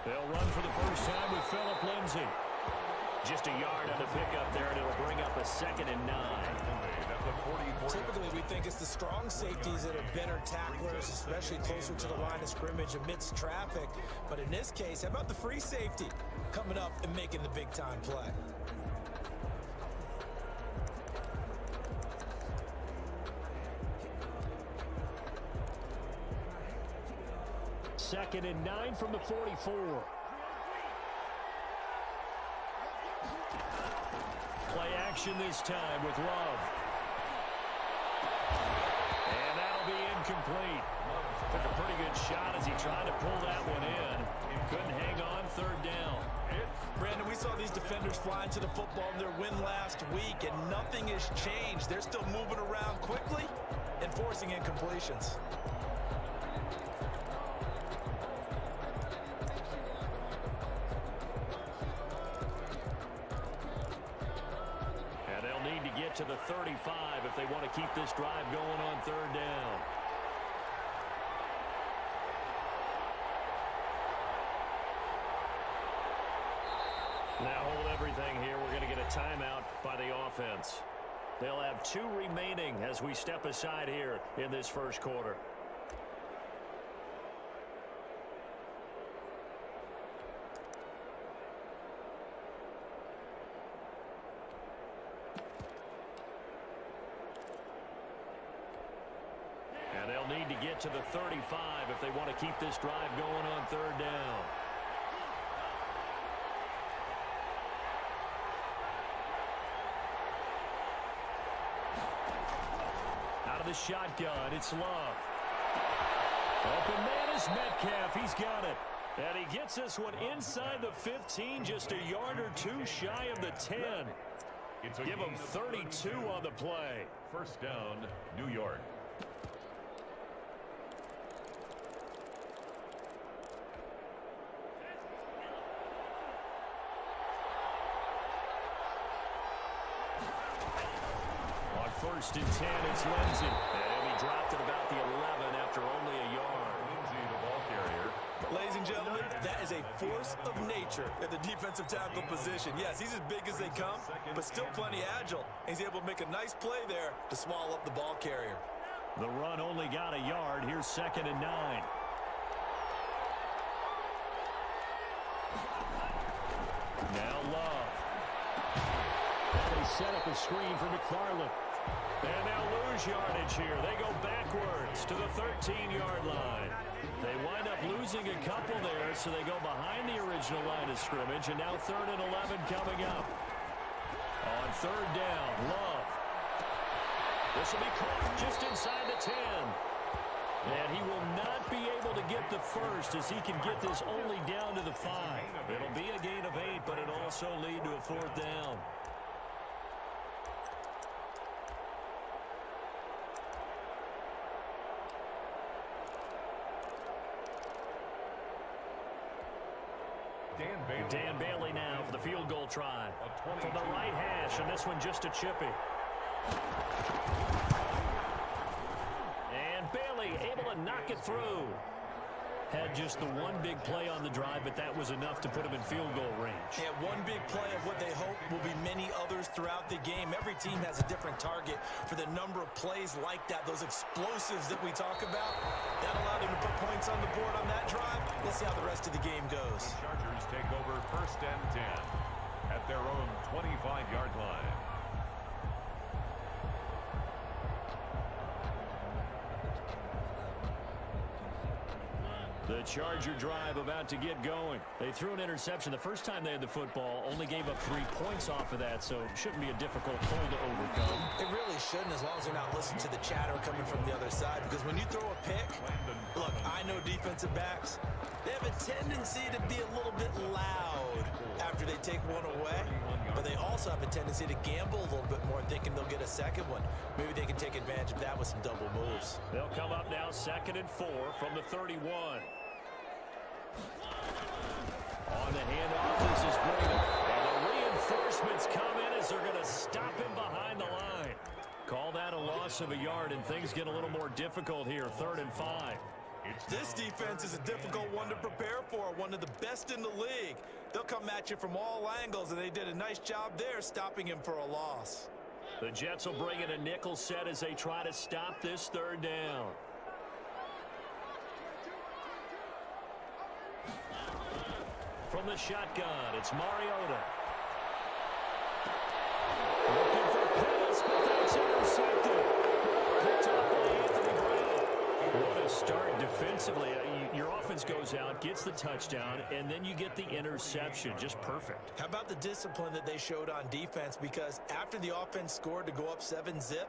They'll run for the first time with Phillip Lindsay. Just a yard on the pickup there, and it'll bring up a 2nd and 9. Typically, we think it's the strong safeties that are better tacklers, especially closer to the line of scrimmage amidst traffic. But in this case, how about the free safety coming up and making the big-time play? Second and 9 from the 44. Play action this time with Love. And that'll be incomplete. Took a pretty good shot as he tried to pull that one in. Couldn't hang on, 3rd down. Brandon, we saw these defenders flying to the football in their win last week, and nothing has changed. They're still moving around quickly and forcing incompletions. To the 35 if they want to keep this drive going on 3rd down. Now hold everything here. We're going to get a timeout by the offense. They'll have 2 remaining as we step aside here in this first quarter. Need to get to the 35 if they want to keep this drive going on 3rd down. Out of the shotgun, it's Love. Open man is Metcalf. He's got it. And he gets this one inside the 15, just a yard or 2 shy of the 10. Give him 32 on the play. First down, New York. First and 10, it's Lindsay. And he dropped it about the 11 after only a yard. Lindsay, the ball carrier. Ladies and gentlemen, that is a force of nature at the defensive tackle position. Yes, he's as big as they come, but still plenty agile. He's able to make a nice play there to swallow up the ball carrier. The run only got a yard. Here's 2nd and 9. Now Love. And they set up a screen for McFarland. And they'll lose yardage here. They go backwards to the 13-yard line. They wind up losing a couple there, so they go behind the original line of scrimmage, and now 3rd and 11 coming up. On 3rd down, Love. This will be caught just inside the 10. And he will not be able to get the first as he can get this only down to the 5. It'll be a gain of 8, but it'll also lead to a 4th down. Dan Bailey now for the field goal try. From the right hash, and this one just a chippy. And Bailey able to knock it through. Had just the one big play on the drive, but that was enough to put him in field goal range. Yeah, one big play of what they hope will be many others throughout the game. Every team has a different target for the number of plays like that, those explosives that we talk about. That allowed him to put points on the board on that drive. Let's see how the rest of the game goes. The Chargers take over 1st and 10 at their own 25-yard line. The Charger drive about to get going. They threw an interception the first time they had the football, only gave up 3 points off of that, so it shouldn't be a difficult hole to overcome. It really shouldn't, as long as they're not listening to the chatter coming from the other side, because when you throw a pick, look, I know defensive backs, they have a tendency to be a little bit loud after they take one away, but they also have a tendency to gamble a little bit more, thinking they'll get a second one. Maybe they can take advantage of that with some double moves. They'll come up now 2nd and 4 from the 31. On the handoff, this is Brady. And the reinforcements come in as they're going to stop him behind the line. Call that a loss of a yard, and things get a little more difficult here. 3rd and 5. This defense is a difficult one to prepare for, one of the best in the league. They'll come at you from all angles, and they did a nice job there stopping him for a loss. The Jets will bring in a nickel set as they try to stop this third down. From the shotgun, it's Mariota. Looking for pass, but that's intercepted. Picked up by Anthony Brown. What a start defensively. Your offense goes out, gets the touchdown, and then you get the interception. Just perfect. How about the discipline that they showed on defense? Because after the offense scored to go up 7-zip,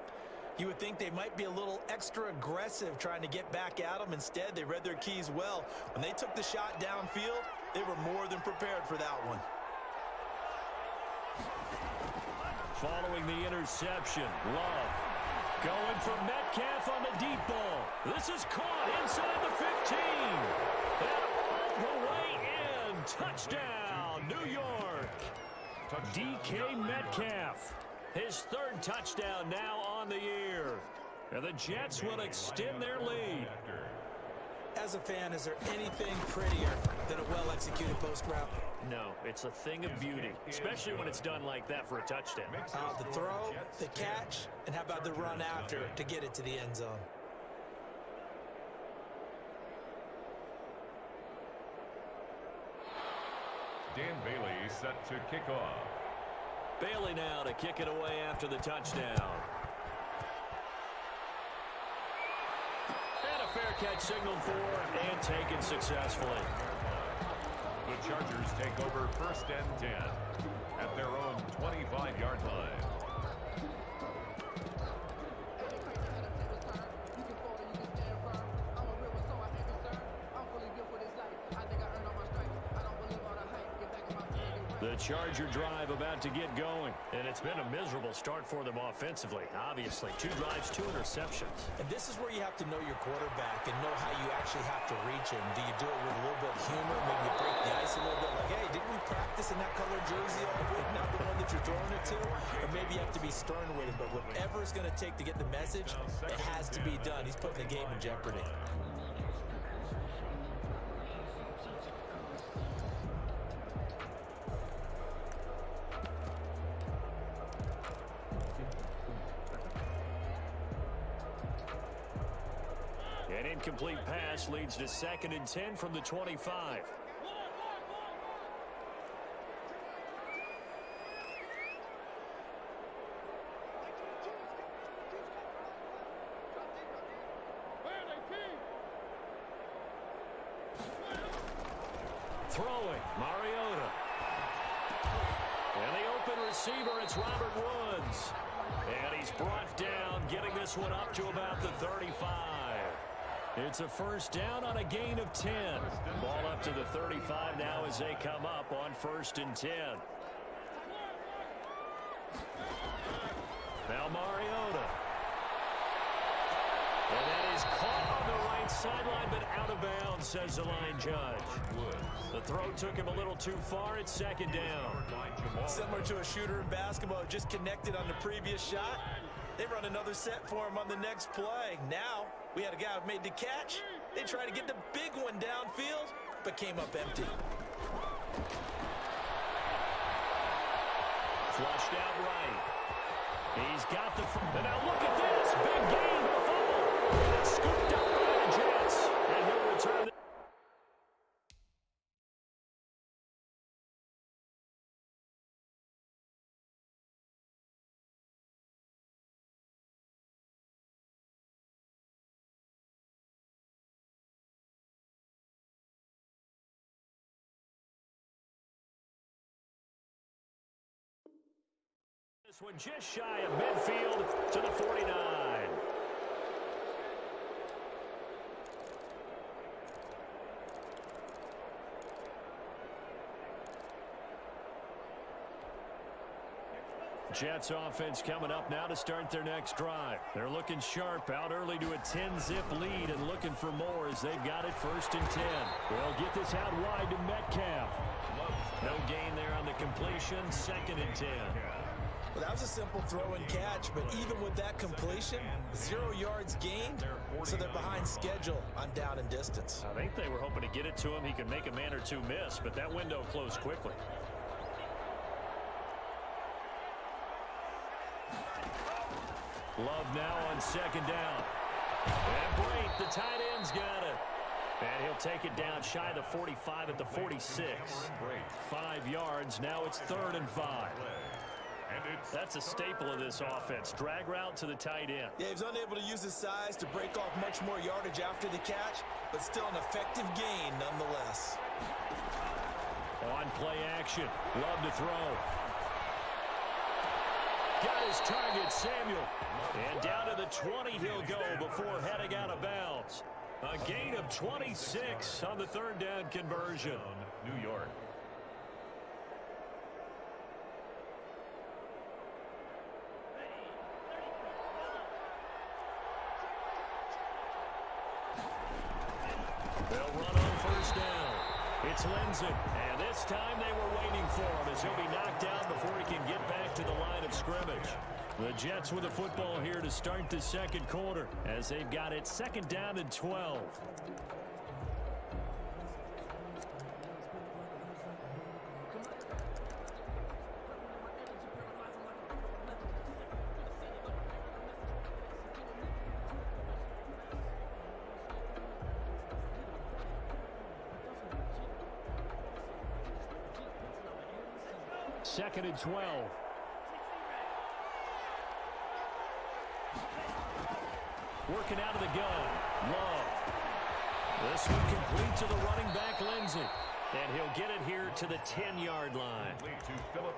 you would think they might be a little extra aggressive trying to get back at them. Instead, they read their keys well. When they took the shot downfield, they were more than prepared for that one. Following the interception, Love going for Metcalf on the deep ball. This is caught inside the 15. And all the way in. Touchdown, New York. DK Metcalf. His third touchdown now on the year. And the Jets will extend their lead. As a fan, is there anything prettier than a well-executed post route? No, it's a thing of beauty, especially when it's done like that for a touchdown. The throw, the catch, and how about the run after to get it to the end zone? Dan Bailey set to kick off. Bailey now to kick it away after the touchdown. And a fair catch signaled for and taken successfully. The Chargers take over 1st and 10 at their own 25-yard line. The Charger drive about to get going, and it's been a miserable start for them offensively. Obviously, 2 drives, 2 interceptions. And this is where you have to know your quarterback and know how you actually have to reach him. Do you do it with a little bit of humor, maybe you break the ice a little bit, like, hey, didn't we practice in that colored jersey all week, not the one that you're throwing it to? Or maybe you have to be stern with him, but whatever it's going to take to get the message, it has to be done. He's putting the game in jeopardy. An incomplete pass leads to 2nd and 10 from the 25. Throwing, Mariota. And the open receiver, it's Robert Woods. And he's brought down, getting this one up to about the 35. It's a first down on a gain of 10. Ball up to the 35 now as they come up on 1st and 10. Now Mariota. And that is caught on the right sideline, but out of bounds, says the line judge. The throw took him a little too far. It's 2nd down. Similar to a shooter in basketball, just connected on the previous shot. They run another set for him on the next play. Now, we had a guy who made the catch. They tried to get the big one downfield, but came up empty. Flushed out right. He's got the... And now look at this. Big game. It's scooped up by the Jets. And he'll return... This one just shy of midfield to the 49. Jets offense coming up now to start their next drive. They're looking sharp, out early to a 10-zip lead and looking for more as they've got it 1st and 10. They'll get this out wide to Metcalf. No gain there on the completion, 2nd and 10. Well, that was a simple throw and catch, but even with that completion, 0 yards gained, so they're behind schedule on down and distance. I think they were hoping to get it to him. He could make a man or two miss, but that window closed quickly. Love now on second down. And Brate, the tight end's got it. And he'll take it down shy of the 45 at the 46. 5 yards. Now it's 3rd and 5. That's a staple of this offense. Drag route to the tight end. Yeah, he was unable to use his size to break off much more yardage after the catch, but still an effective gain nonetheless. On play action. Love to throw. Got his target, Samuel. And down to the 20 he'll go before heading out of bounds. A gain of 26 on the 3rd down conversion. New York. They'll run on 1st down. It's Lindsay. And this time they were waiting for him as he'll be knocked down before he can get back to the line of scrimmage. The Jets with the football here to start the 2nd quarter as they've got it 2nd down and 12. Second and 12. Working out of the gun. Love. This one complete to the running back, Lindsay. And he'll get it here to the 10-yard line.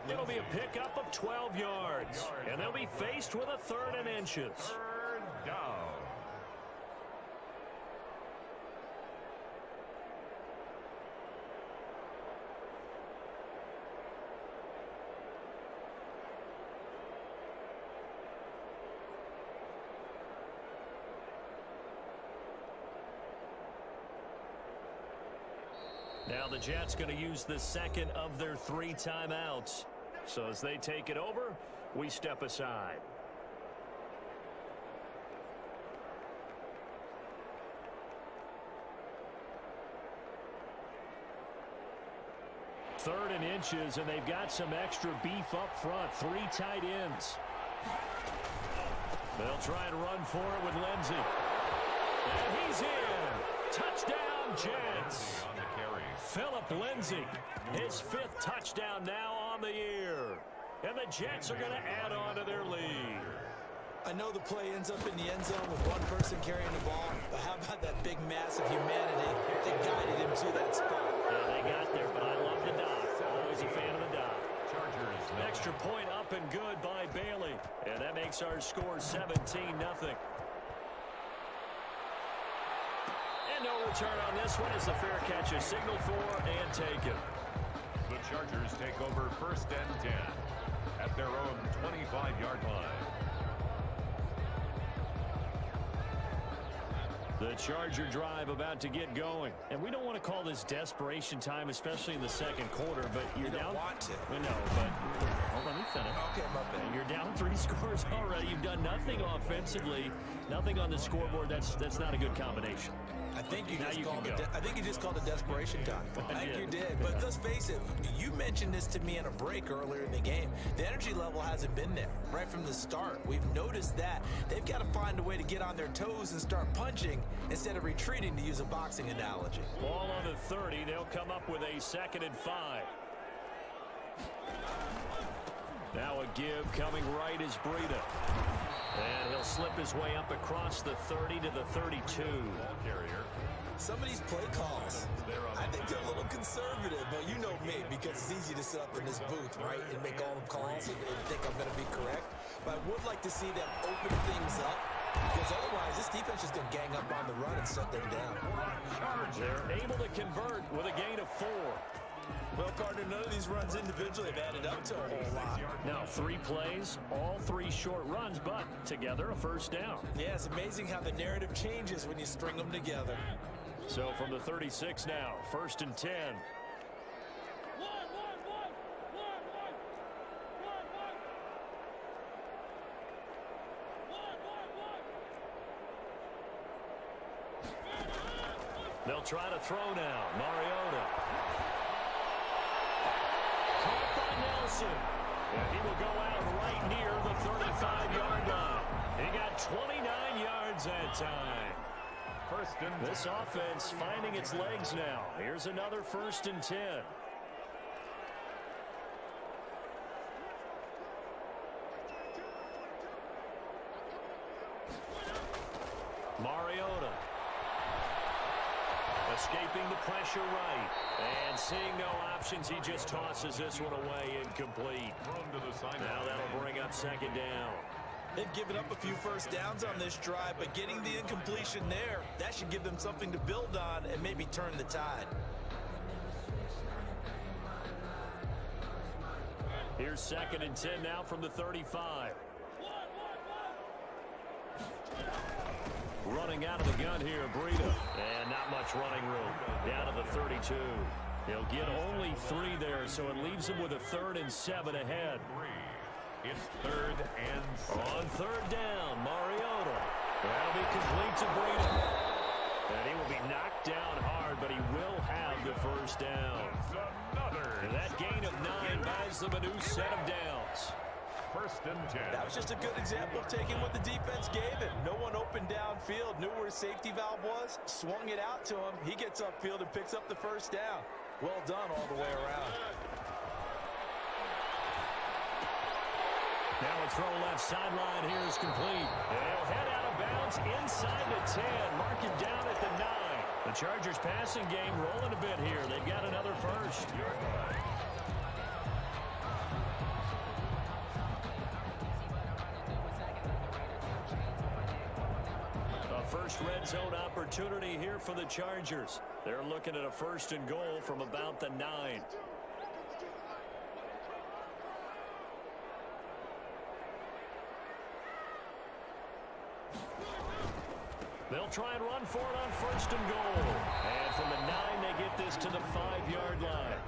It'll be a pickup of 12 yards. And they'll be faced with a 3rd and inches. 3rd down. Now the Jets going to use the 2nd of their 3 timeouts. So as they take it over, we step aside. Third and inches, and they've got some extra beef up front. 3 tight ends. They'll try and run for it with Lindsay. And he's in. Touchdown, Jets. Philip Lindsay, his 5th touchdown now on the year. And the Jets are going to add on to their lead. I know the play ends up in the end zone with one person carrying the ball, but how about that big mass of humanity that guided him to that spot? Yeah, they got there, but I love the dot. Always a fan of the dot. Extra point up and good by Bailey. And that makes our score 17-0. No return on this one as the fair catch is signaled for and taken. The Chargers take over 1st and 10 at their own 25-yard line. The Charger drive about to get going. And we don't want to call this desperation time, especially in the 2nd quarter, but you're down. Don't want to. We know, but hold on, let me finish. Okay, my bad. You're down 3 scores already. You've done nothing offensively, nothing on the scoreboard. That's not a good combination. I think you just called it desperation time. I think you did. But let's face it, you mentioned this to me in a break earlier in the game. The energy level hasn't been there right from the start. We've noticed that. They've got to find a way to get on their toes and start punching instead of retreating, to use a boxing analogy. Ball on the 30. They'll come up with a 2nd and 5. Now a give coming right is Breida. And he'll slip his way up across the 30 to the 32. Ball carrier. Some of these play calls, I think they're a little conservative, but you know me, because it's easy to sit up in this booth, right, and make all the calls and think I'm going to be correct. But I would like to see them open things up, because otherwise this defense is going to gang up on the run and shut them down. They're able to convert with a gain of 4. Well, Carter, none of these runs individually have added up to a whole lot. Now 3 plays, all 3 short runs, but together a 1st down. Yeah, it's amazing how the narrative changes when you string them together. So from the 36 now, 1st and 10. They'll try to throw now. Mariota. Caught by Nelson. And he will go out right near the 35-yard line. He got 29 yards that time. This offense finding its legs now. Here's another 1st and 10. Mariota. Escaping the pressure right. And seeing no options, he just tosses this one away incomplete. Now that'll bring up 2nd down. They've given up a few first downs on this drive, but getting the incompletion there, that should give them something to build on and maybe turn the tide. Here's 2nd and 10 now from the 35. Running out of the gun here, Breida. And not much running room. Down to the 32. He'll get only 3 there, so it leaves him with a 3rd and 7 ahead. It's 3rd and 7. On 3rd down, Mariota. That'll be complete to Breida. And he will be knocked down hard, but he will have the 1st down. And that gain of 9 buys them a new set of downs. 1st and 10. That was just a good example of taking what the defense gave him. No one open downfield, knew where his safety valve was, swung it out to him. He gets upfield and picks up the 1st down. Well done all the way around. Now a throw left sideline here is complete. And he'll head out of bounds inside the 10. Mark him down at the 9. The Chargers passing game rolling a bit here. They've got another 1st. First red zone opportunity here for the Chargers. They're looking at a 1st and goal from about the 9. They'll try and run for it on 1st and goal. And from the 9, they get this to the 5-yard line.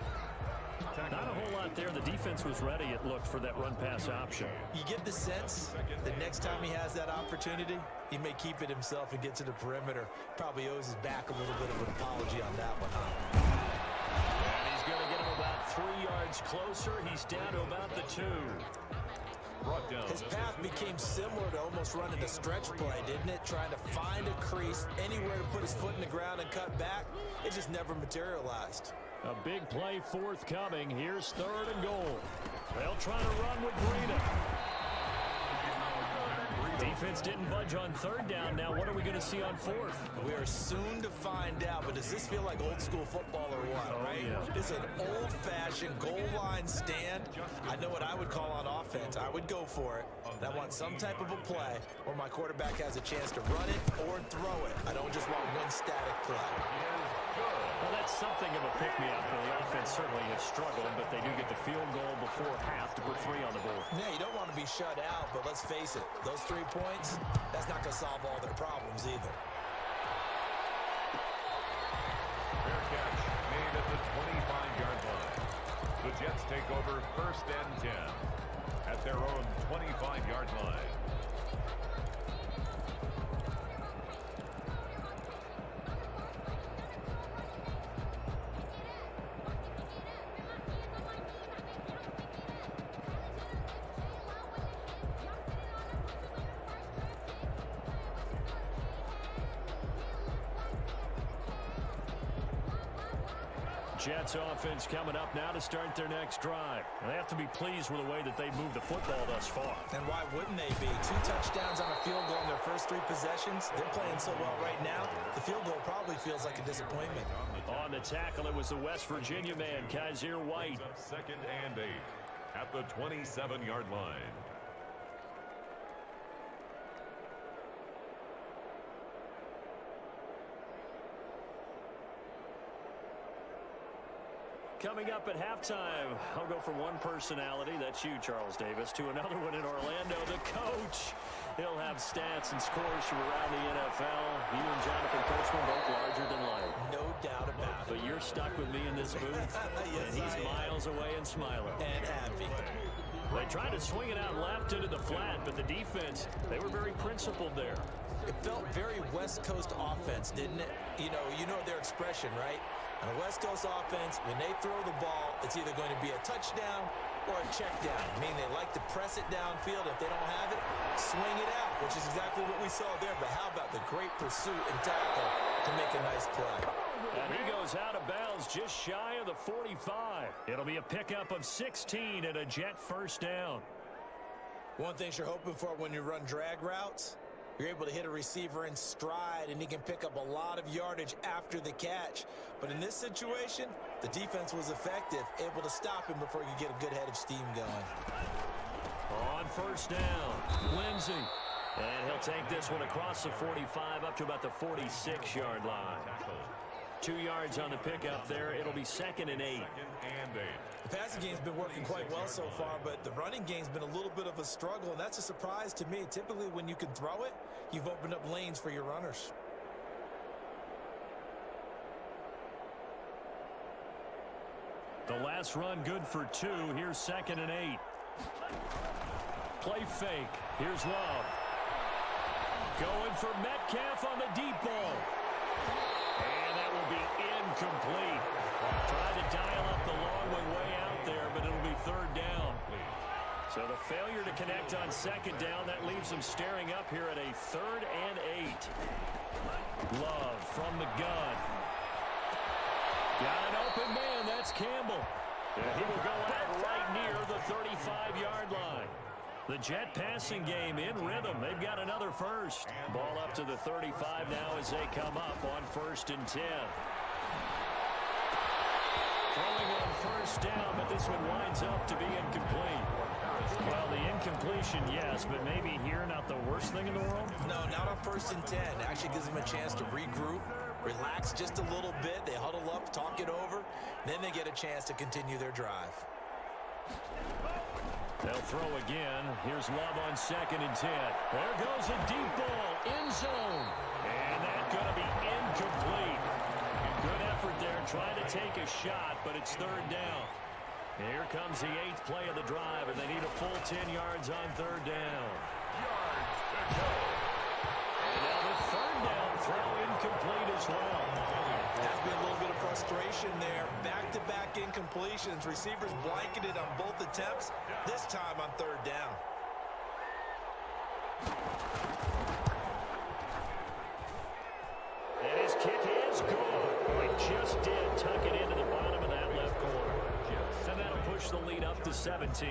Not a whole lot there. The defense was ready, it looked, for that run-pass option. You get the sense that next time he has that opportunity, he may keep it himself and get to the perimeter. Probably owes his back a little bit of an apology on that one, huh? And he's going to get him about 3 yards closer. He's down to about the 2. His path became similar to almost running a stretch play, didn't it? Trying to find a crease, anywhere to put his foot in the ground and cut back. It just never materialized. A big play forthcoming. Here's 3rd and goal. They'll try to run with Breida. Defense didn't budge on 3rd down. Now what are we going to see on 4th? We are soon to find out, but does this feel like old school football or what, right? Yeah. It's an old-fashioned goal line stand. I know what I would call on offense. I would go for it. And I want some type of a play where my quarterback has a chance to run it or throw it. I don't just want one static play. Well, that's something of a pick-me-up. The offense certainly has struggled, but they do get the field goal before half to put 3 on the board. Yeah, you don't want to be shut out, but let's face it, those 3 points, that's not going to solve all their problems either. Fair catch made at the 25-yard line. The Jets take over 1st and 10 at their own 25-yard line. Jets offense coming up now to start their next drive. And they have to be pleased with the way that they moved the football thus far. And why wouldn't they be? 2 touchdowns on a field goal in their first 3 possessions. They're playing so well right now, the field goal probably feels like a disappointment. On the tackle, it was the West Virginia man, Kaiser White. 2nd and 8 at the 27-yard line. Coming up at halftime, I'll go from one personality, that's you, Charles Davis, to another one in Orlando, the coach. He'll have stats and scores from around the NFL. You and Jonathan Coachman both larger than life. No doubt about it. But you're stuck with me in this booth, yes, and he's miles away and smiling. And happy. They tried to swing it out left into the flat, but the defense, they were very principled there. It felt very West Coast offense, didn't it? You know their expression, right? On a West Coast offense, when they throw the ball, it's either going to be a touchdown or a check down, meaning they like to press it downfield. If they don't have it, swing it out, which is exactly what we saw there. But how about the great pursuit and tackle to make a nice play? And he goes out of bounds just shy of the 45. It'll be a pickup of 16 and a Jet first down. One thing you're hoping for when you run drag routes, you're able to hit a receiver in stride, and he can pick up a lot of yardage after the catch. But in this situation, the defense was effective, able to stop him before you get a good head of steam going. On first down, Lindsey. And he'll take this one across the 45 up to about the 46-yard line. 2 yards on the pickup there. It'll be 2nd and 8. The passing game's been working quite well so far, but the running game's been a little bit of a struggle, and that's a surprise to me. Typically, when you can throw it, you've opened up lanes for your runners. The last run good for 2. Here's 2nd and 8. Play fake. Here's Love. Going for Metcalf on the deep ball. And that will be incomplete. Tried to dial up the long one way out there, but it'll be 3rd down. So the failure to connect on 2nd down, that leaves them staring up here at a 3rd and 8. Love from the gun. Got an open man. That's Campbell. And he will go out right near the 35-yard line. The Jet passing game in rhythm. They've got another first. Ball up to the 35 now as they come up on 1st and 10. Throwing on first down, but this one winds up to be incomplete. Well, the incompletion, yes, but maybe here not the worst thing in the world? No, not on 1st and 10. Actually gives them a chance to regroup, relax just a little bit. They huddle up, talk it over. Then they get a chance to continue their drive. They'll throw again. Here's Love on 2nd and 10. There goes a deep ball, end zone. And that's going to be incomplete. Good effort there, trying to take a shot, but it's 3rd down. Here comes the 8th play of the drive, and they need a full 10 yards on 3rd down. And now the 3rd down throw incomplete as well. Has been a little bit of frustration there. Back-to-back incompletions. Receivers blanketed on both attempts, this time on 3rd down. And his kick is good. He just did tuck it into the bottom of that left corner. And that'll push the lead up to 17.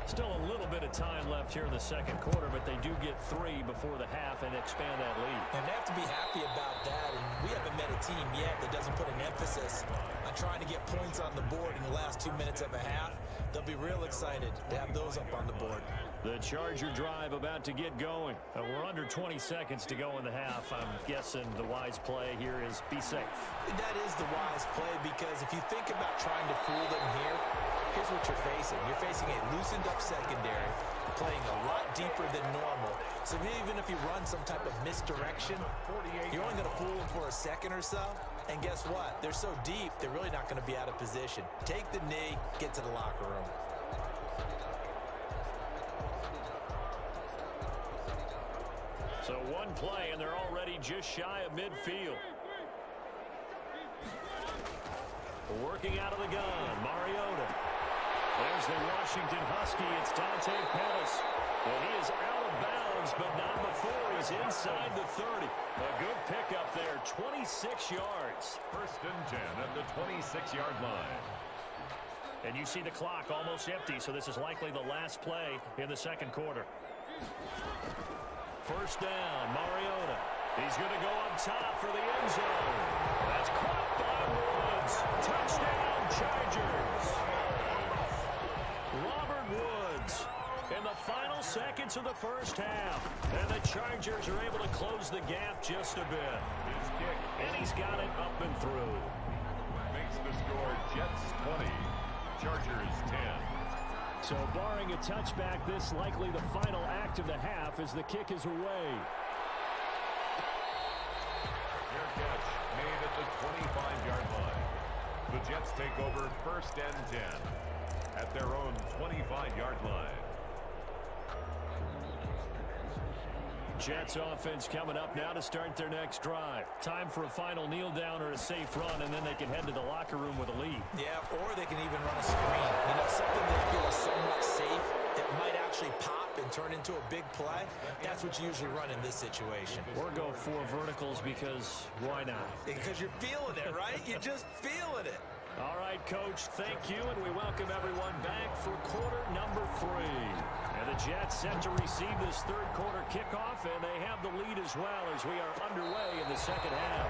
Still a little bit of time left here in the 2nd quarter, but they do get 3 before the half and expand that lead. And they have to be happy about that. And we haven't met a team yet that doesn't put an emphasis on trying to get points on the board in the last 2 minutes of a half. They'll be real excited to have those up on the board. The Charger drive about to get going. We're under 20 seconds to go in the half. I'm guessing the wise play here is be safe. That is the wise play, because if you think about trying to fool them here, here's what you're facing. You're facing a loosened up secondary, playing a lot deeper than normal. So even if you run some type of misdirection, you're only going to fool them for a second or so. And guess what? They're so deep, they're really not going to be out of position. Take the knee, get to the locker room. So one play, and they're already just shy of midfield. Working out of the gun, Mariota. There's the Washington Husky. It's Dante Pettis. And he is out of bounds, but not before he's inside the 30. A good pickup there, 26 yards. 1st and 10 at the 26-yard line. And you see the clock almost empty, so this is likely the last play in the 2nd quarter. 1st down, Mariota. He's going to go up top for the end zone. That's caught by Woods. Touchdown, Chargers. Robert Woods in the final seconds of the 1st half. And the Chargers are able to close the gap just a bit. His kick. And he's got it up and through. Makes the score Jets 20, Chargers 10. So barring a touchback, this likely the final act of the half as the kick is away. Fair catch made at the 25-yard line. The Jets take over 1st and 10 at their own 25-yard line. Jets offense coming up now to start their next drive. Time for a final kneel down or a safe run, and then they can head to the locker room with a lead. Yeah, or they can even run a screen. You know, something they feel is somewhat safe that might actually pop and turn into a big play. That's what you usually run in this situation. Or go 4 verticals because why not? Because you're feeling it, right? You're just feeling it. All right, Coach, thank you, and we welcome everyone back for quarter number 3. And the Jets set to receive this third quarter kickoff, and they have the lead as well as we are underway in the second half.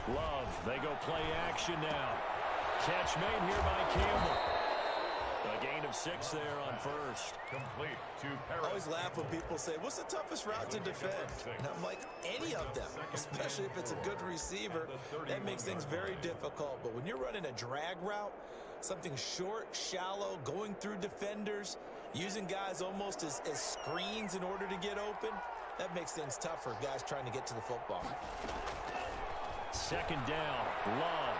Love, they go play action now. Catch made here by Campbell. A gain of 6 there on first. Complete to Perez. I always laugh when people say, what's the toughest route to defend? And I'm like, any of them, especially if it's a good receiver. That makes things very difficult. But when you're running a drag route, something short, shallow, going through defenders, using guys almost as screens in order to get open, that makes things tough for guys trying to get to the football. Second down, Love.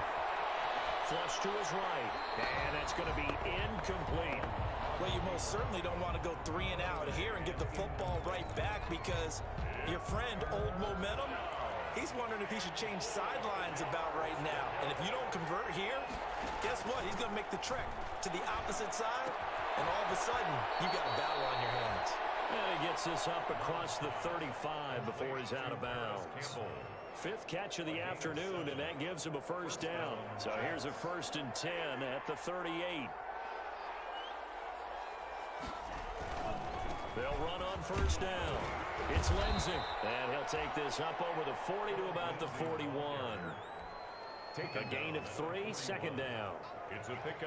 Flush to his right, and that's going to be incomplete. Well, you most certainly don't want to go 3 and out here and give the football right back because your friend, Old Momentum, he's wondering if he should change sidelines about right now. And if you don't convert here, guess what? He's going to make the trek to the opposite side, and all of a sudden, you got a battle on your hands. And he gets this up across the 35 before he's out of bounds. 5th catch of the afternoon, and that gives him a first down. So here's a 1st and 10 at the 38. They'll run on first down. It's Lindsey, and he'll take this up over the 40 to about the 41. A gain of 3, second down.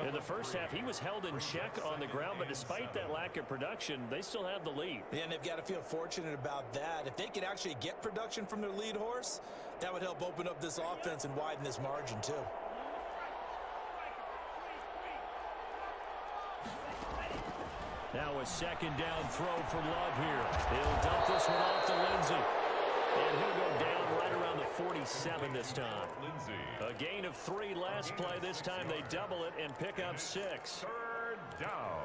In the first half, he was held in check on the ground, but despite that lack of production, they still have the lead. Yeah, and they've got to feel fortunate about that. If they could actually get production from their lead horse, that would help open up this offense and widen this margin, too. Now a second down throw for Love here. He'll dump this one off to Lindsey. And he'll go down right around the 47 this time. A gain of 3 last play. This time they double it and pick up 6. Third down.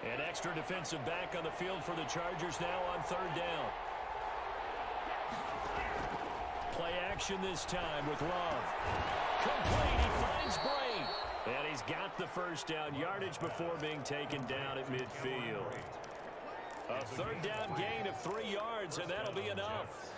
An extra defensive back on the field for the Chargers now on third down. Play action this time with Love. Complete. He finds Bray. And he's got the first down yardage before being taken down at midfield. A third down gain of 3 yards, and that'll be enough.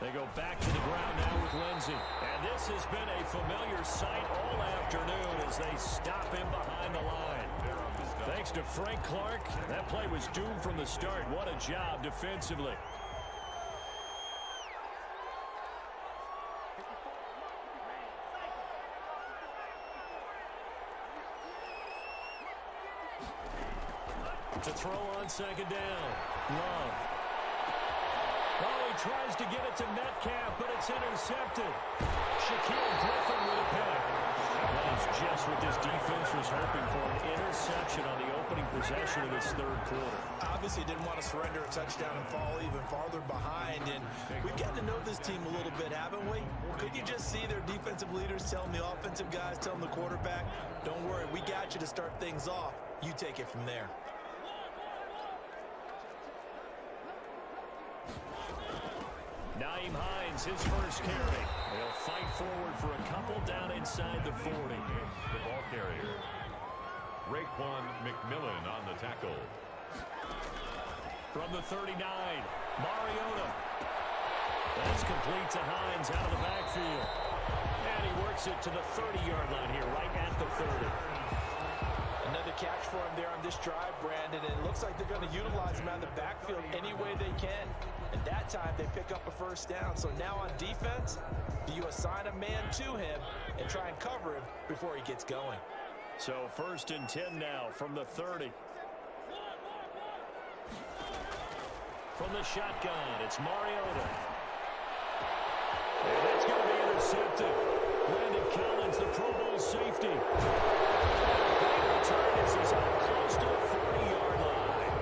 They go back to the ground now with Lindsey. And this has been a familiar sight all afternoon as they stop him behind the line. Thanks to Frank Clark, that play was doomed from the start. What a job defensively. To throw on second down. Love. Oh, he tries to get it to Metcalf, but it's intercepted. Shaquille Griffin with a pick. That is just what this defense was hoping for, an interception on the opening possession of this third quarter. Obviously didn't want to surrender a touchdown and fall even farther behind, and we've gotten to know this team a little bit, haven't we? Couldn't you just see their defensive leaders telling the offensive guys, telling the quarterback, don't worry, we got you to start things off. You take it from there. Naeem Hines, his first carry. They'll fight forward for a couple down inside the 40. The ball carrier. Raekwon McMillan on the tackle. From the 39, Mariota. That's complete to Hines out of the backfield. And he works it to the 30-yard line here, right at the 30. Another catch for him there on this drive, Brandon. And it looks like they're going to utilize him out of the backfield any way they can. And that time they pick up a first down. So now on defense, do you assign a man to him and try and cover him before he gets going? So 1st and 10 now from the 30. From the shotgun, it's Mariota. And that's going to be intercepted. Landon Collins, the Pro Bowl safety. Great return as he's up close to the 40-yard line.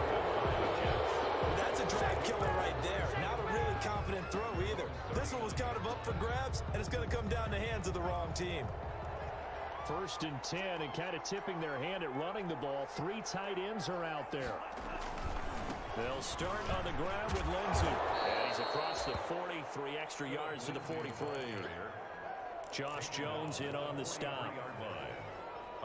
That's a drag killer right there. Not a really confident throw either. This one was kind of up for grabs, and it's going to come down the hands of the wrong team. 1st and 10, and kind of tipping their hand at running the ball. 3 tight ends are out there. They'll start on the ground with Lindsey. And he's across the 40, 3 extra yards to the 43. Josh Jones in on the stop.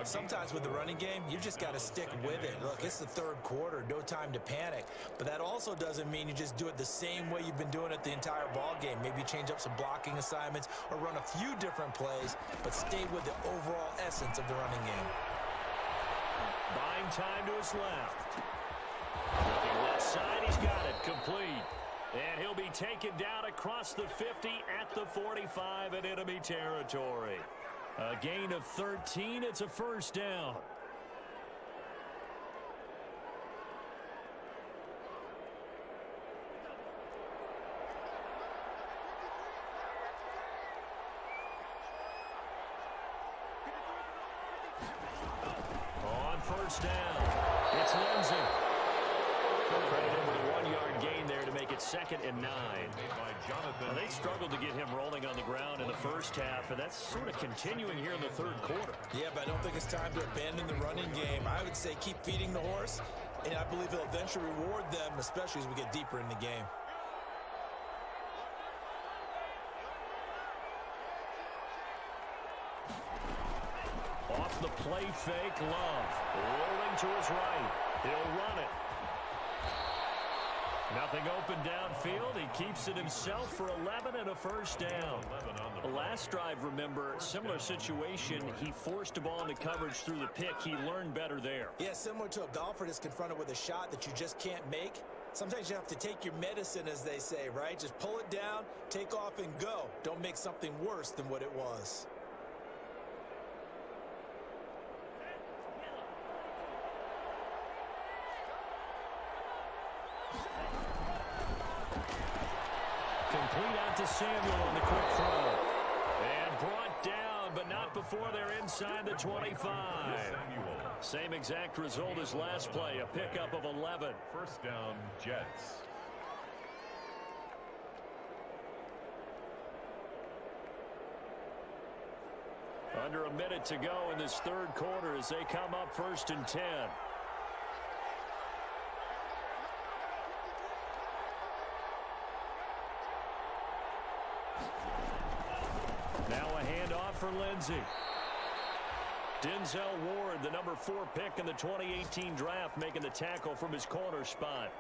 Sometimes with the running game, you just got to stick with it. Look, it's the 3rd quarter, no time to panic. But that also doesn't mean you just do it the same way you've been doing it the entire ball game. Maybe change up some blocking assignments or run a few different plays, but stay with the overall essence of the running game. Buying time to his left. Looking left side, he's got it, complete. And he'll be taken down across the 50 at the 45 in enemy territory. A gain of 13, it's a 1st down. On 1st down, it's Lindsey. Credit him with a 1-yard gain there to make it 2nd and 9. Well, they struggled to get him rolling on the ground in the 1st half, and that's sort of continuing here in the 3rd quarter. Yeah, but I don't think it's time to abandon the running game. I would say keep feeding the horse, and I believe he'll eventually reward them, especially as we get deeper in the game. Off the play fake, Love. Rolling to his right. He'll run it. Nothing open downfield. He keeps it himself for 11 and a 1st down. The last drive, remember, similar situation. He forced a ball into coverage through the pick. He learned better there. Yeah, similar to a golfer that's confronted with a shot that you just can't make. Sometimes you have to take your medicine, as they say, right? Just pull it down, take off, and go. Don't make something worse than what it was. Complete out to Samuel on the quick throw. And brought down, but not before they're inside the 25. Same exact result as last play, a pickup of 11. 1st down, Jets. Under a minute to go in this 3rd quarter as they come up 1st and 10. Now a handoff for Lindsey. Denzel Ward, the number 4 pick in the 2018 draft, making the tackle from his corner spot.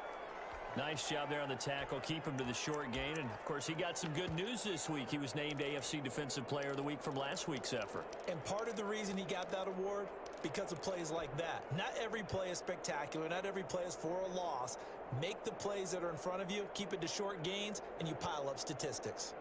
Nice job there on the tackle. Keep him to the short gain. And, of course, he got some good news this week. He was named AFC Defensive Player of the Week from last week's effort. And part of the reason he got that award, because of plays like that. Not every play is spectacular. Not every play is for a loss. Make the plays that are in front of you, keep it to short gains, and you pile up statistics.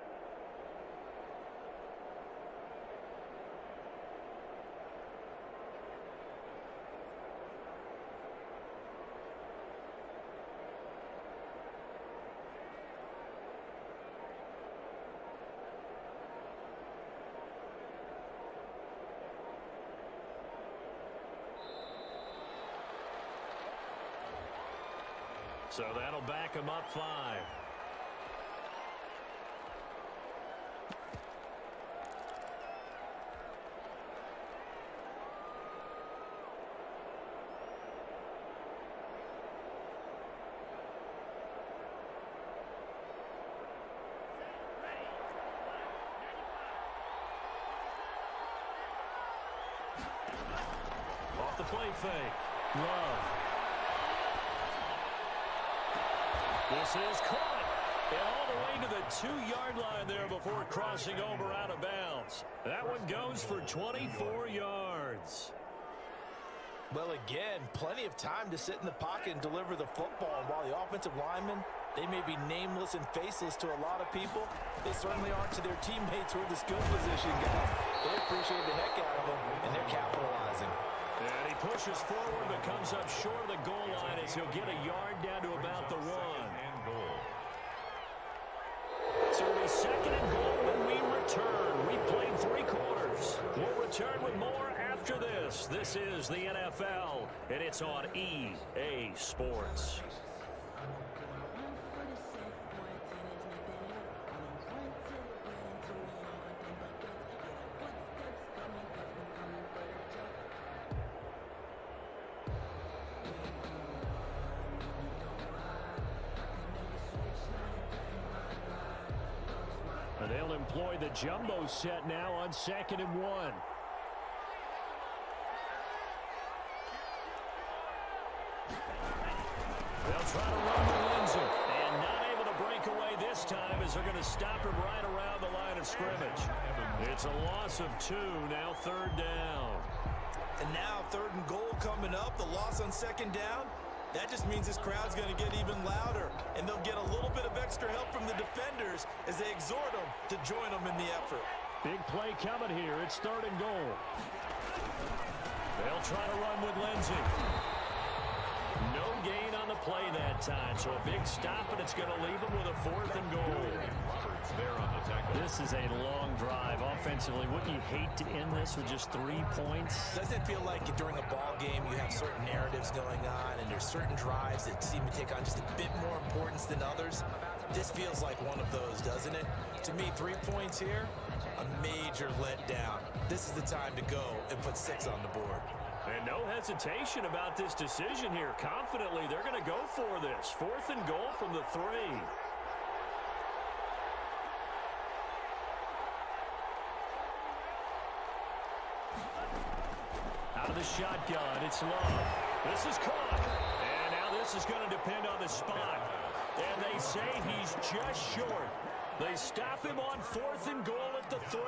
So that'll back him up 5. Off the play fake. Love. This is caught. And all the way to the 2-yard line there before crossing over out of bounds. That one goes for 24 yards. Well, again, plenty of time to sit in the pocket and deliver the football. And while the offensive linemen, they may be nameless and faceless to a lot of people, they certainly aren't to their teammates who are the skill position guys. They appreciate the heck out of them, and they're capitalizing. And he pushes forward but comes up short of the goal line as he'll get a yard down to about the 1. So it'll be 2nd and goal when we return. We've played 3 quarters. We'll return with more after this. This is the NFL, and it's on EA Sports. They'll employ the jumbo set now on 2nd and 1. They'll try to run with Lindsay. And not able to break away this time as they're going to stop him right around the line of scrimmage. It's a loss of 2, now 3rd down. And now 3rd and goal coming up, the loss on 2nd down. That just means this crowd's going to get even louder, and they'll get a little bit of extra help from the defenders as they exhort them to join them in the effort. Big play coming here. It's 3rd and goal. They'll try to run with Lindsay. No gain on the play that time, so a big stop, and it's going to leave them with a 4th and goal. This is a long drive offensively. Wouldn't you hate to end this with just 3 points? Doesn't it feel like during a ball game you have certain narratives going on and there's certain drives that seem to take on just a bit more importance than others? This feels like one of those, doesn't it? To me, 3 points here, a major letdown. This is the time to go and put 6 on the board. And no hesitation about this decision here. Confidently, they're going to go for this. 4th and goal from the 3. Out of the shotgun, it's Love. This is caught. And now this is going to depend on the spot. And they say he's just short. They stop him on 4th and goal at the 3.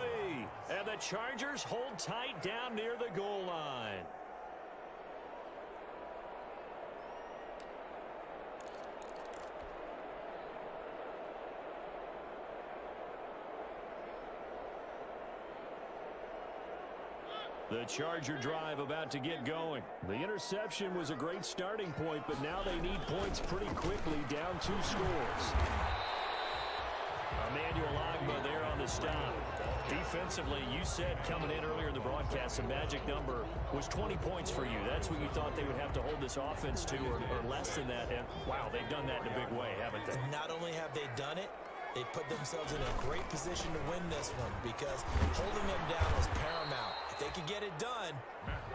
And the Chargers hold tight down near the goal line. The Charger drive about to get going. The interception was a great starting point, but now they need points pretty quickly, down 2 scores. Emmanuel Ogbah there on the stop. Defensively, you said coming in earlier in the broadcast, the magic number was 20 points for you. That's what you thought they would have to hold this offense to, or less than that. And, wow, they've done that in a big way, haven't they? Not only have they done it, they put themselves in a great position to win this one because holding them down was paramount. If they could get it done,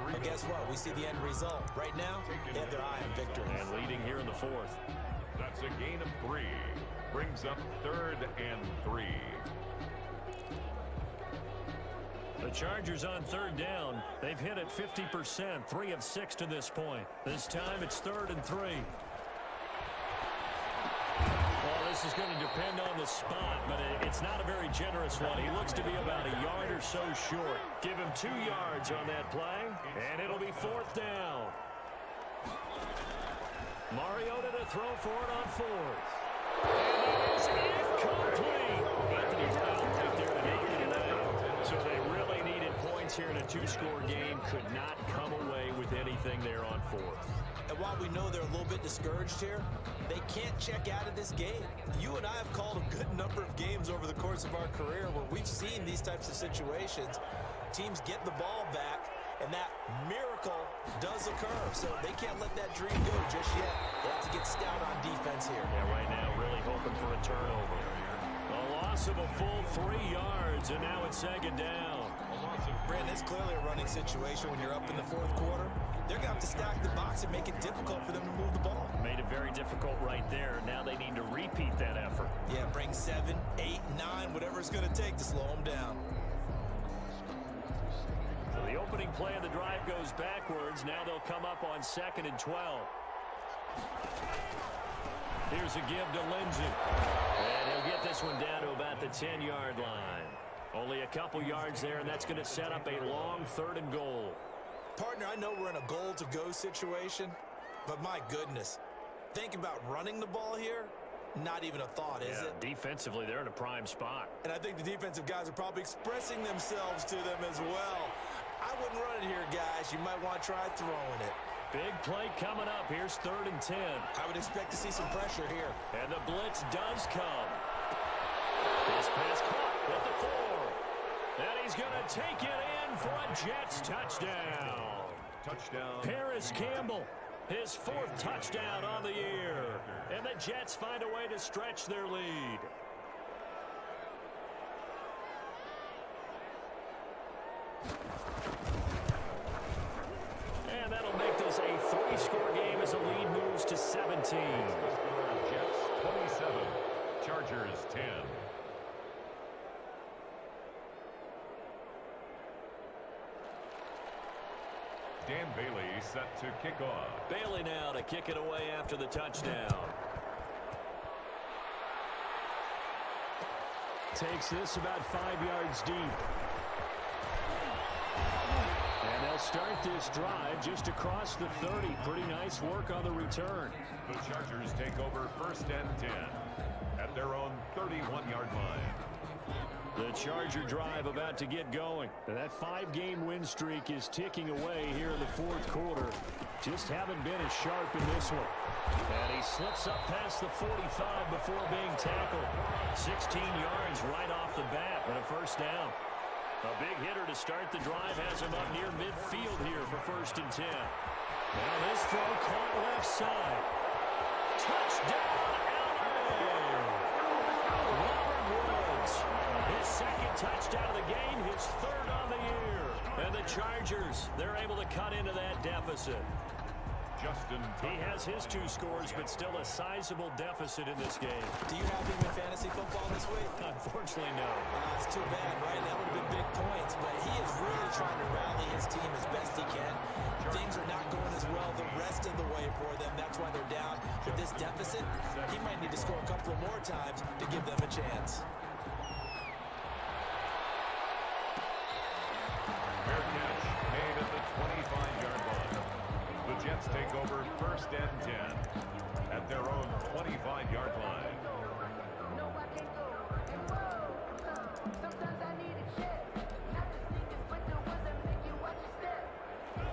but guess what? We see the end result. Right now, they have their eye on victory. And leading here in the 4th. That's a gain of 3. Brings up 3rd and 3. The Chargers on 3rd down. They've hit it 50%, 3 of 6 to this point. This time it's 3rd and 3. Well, this is going to depend on the spot, but it's not a very generous one. He looks to be about a yard or so short. Give him 2 yards on that play, and it'll be 4th down. Mariota to throw for it on 4th. And it is incomplete. Anthony Brown right there to make it an out. So they really needed points here in a 2-score game. Could not come away with anything there on 4th. And while we know they're a little bit discouraged here, they can't check out of this game. You and I have called a good number of games over the course of our career where we've seen these types of situations. Teams get the ball back, and that miracle does occur. So they can't let that dream go just yet. They have to get stout on defense here. Yeah, right now really hoping for a turnover. A loss of a full 3 yards, and now it's 2nd down. Brandon, it's clearly a running situation when you're up in the 4th quarter. They're going to have to stack the box and make it difficult for them to move the ball. Made it very difficult right there. Now they need to repeat that effort. Yeah, bring 7, 8, 9, whatever it's going to take to slow them down. So the opening play of the drive goes backwards. Now they'll come up on 2nd and 12. Here's a give to Lindsay. And he'll get this one down to about the 10-yard line. Only a couple yards there, and that's going to set up a long 3rd and goal. Partner, I know we're in a goal-to-go situation, but my goodness, think about running the ball here. Not even a thought, is it? Defensively, they're in a prime spot. And I think the defensive guys are probably expressing themselves to them as well. I wouldn't run it here, guys. You might want to try throwing it. Big play coming up. Here's 3rd and 10. I would expect to see some pressure here. And the blitz does come. This pass caught at the 4. And he's going to take it in for a Jets touchdown. Touchdown. Paris Campbell, his 4th touchdown on the year. And the Jets find a way to stretch their lead. And that'll make this a 3-score game as the lead moves to 17. Jets 27, Chargers 10. Dan Bailey set to kick off. Bailey now to kick it away after the touchdown. Takes this about 5 yards deep. And they'll start this drive just across the 30. Pretty nice work on the return. The Chargers take over 1st and 10 at their own 31-yard line. The Charger drive about to get going. And that 5-game win streak is ticking away here in the 4th quarter. Just haven't been as sharp in this one. And he slips up past the 45 before being tackled. 16 yards right off the bat and a 1st down. A big hitter to start the drive has him up near midfield here for 1st and 10. Now this throw caught left side. Touchdown, LA! Robert Woods, his 2nd touchdown of the game, his 3rd on the year. And the Chargers, they're able to cut into that deficit. He has his 2 scores, but still a sizable deficit in this game. Do you have him in fantasy football this week? Unfortunately, no. It's too bad, right? That would have been big points, but he is really trying to rally his team as best he can. Things are not going as well the rest of the way for them. That's why they're down. With this deficit, he might need to score a couple of more times to give them a chance. Fair catch made at the 25-yard line. The Jets take over 1st and 10 at their own 25-yard line.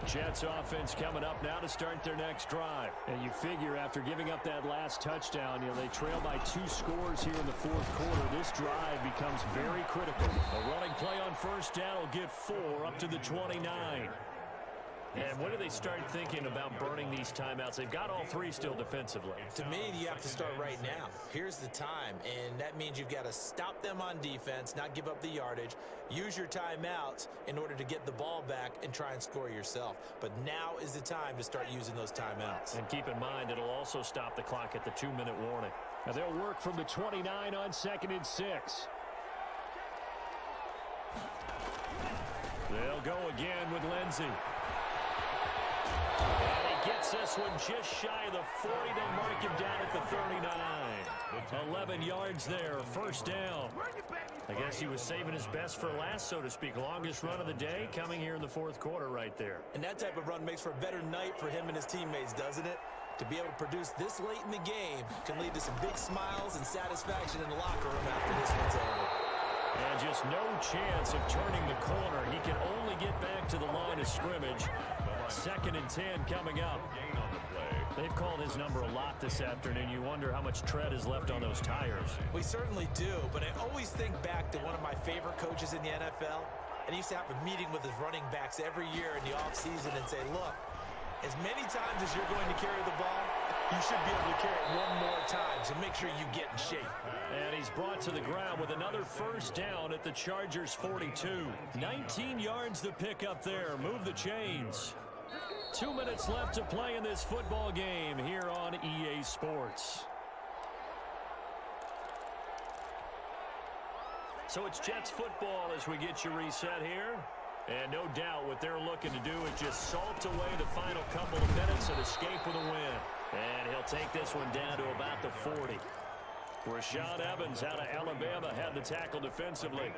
Jets offense coming up now to start their next drive. And you figure after giving up that last touchdown, they trail by 2 scores here in the 4th quarter. This drive becomes very critical. A running play on 1st down will get 4 up to the 29. And when do they start thinking about burning these timeouts? They've got all 3 still defensively. To me, you have to start right now. Here's the time, and that means you've got to stop them on defense, not give up the yardage, use your timeouts in order to get the ball back and try and score yourself. But now is the time to start using those timeouts. And keep in mind, it'll also stop the clock at the 2-minute warning. Now they'll work from the 29 on 2nd and 6. They'll go again with Lindsey. And he gets this one just shy of the 40. They'll mark him down at the 39. 11 yards there, 1st down. I guess he was saving his best for last, so to speak. Longest run of the day coming here in the 4th quarter right there. And that type of run makes for a better night for him and his teammates, doesn't it? To be able to produce this late in the game can lead to some big smiles and satisfaction in the locker room after this one's over. And just no chance of turning the corner. He can only get back to the line of scrimmage. 2nd and 10 coming up. They've called his number a lot this afternoon. You wonder how much tread is left on those tires. We certainly do, but I always think back to one of my favorite coaches in the NFL. And he used to have a meeting with his running backs every year in the offseason and say, look, as many times as you're going to carry the ball, you should be able to carry it one more time, so make sure you get in shape. And he's brought to the ground with another 1st down at the Chargers' 42. 19 yards to pick up there. Move the chains. 2 minutes left to play in this football game here on EA Sports. So it's Jets football as we get you reset here. And no doubt what they're looking to do is just salt away the final couple of minutes and escape with a win. And he'll take this one down to about the 40. Rashaan Evans out of Alabama had the tackle defensively.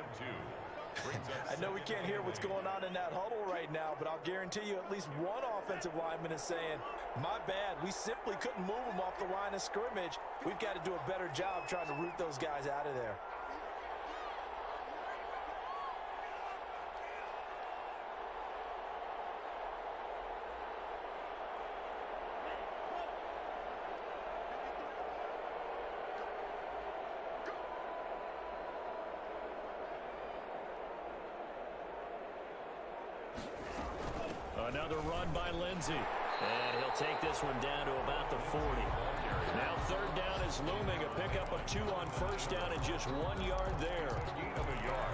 I know we can't hear what's going on in that huddle right now, but I'll guarantee you at least one offensive lineman is saying, my bad, we simply couldn't move them off the line of scrimmage. We've got to do a better job trying to root those guys out of there. Another run by Lindsey. And he'll take this one down to about the 40. Now third down is looming. A pickup of 2 on first down and just 1 yard there.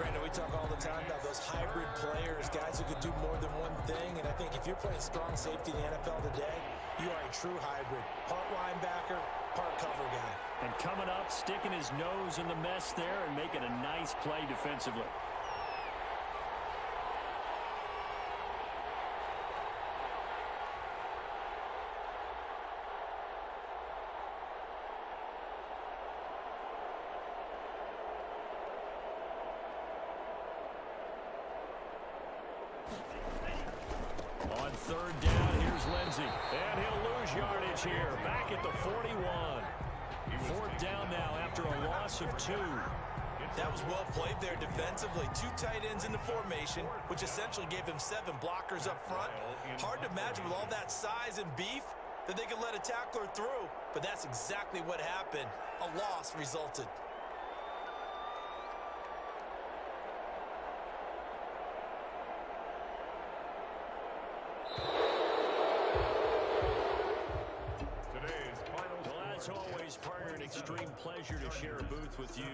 Brandon, we talk all the time about those hybrid players, guys who could do more than one thing. And I think if you're playing strong safety in the NFL today, you are a true hybrid. Part linebacker, part cover guy. And coming up, sticking his nose in the mess there and making a nice play defensively. On third down, here's Lindsey. And he'll lose yardage here. Back at the 41. Fourth down now after a loss of 2. That was well played there defensively. 2 tight ends in the formation, which essentially gave him 7 blockers up front. Hard to imagine with all that size and beef that they could let a tackler through. But that's exactly what happened. A loss resulted. As always, partner, an extreme pleasure to share a booth with you.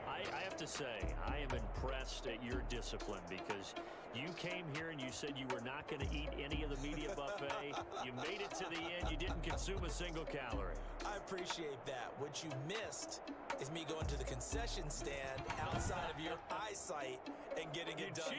I have to say, I am impressed at your discipline because you came here and you said you were not going to eat any of the media buffet. You made it to the end. You didn't consume a single calorie. I appreciate that. What you missed is me going to the concession stand outside of your eyesight and getting it done.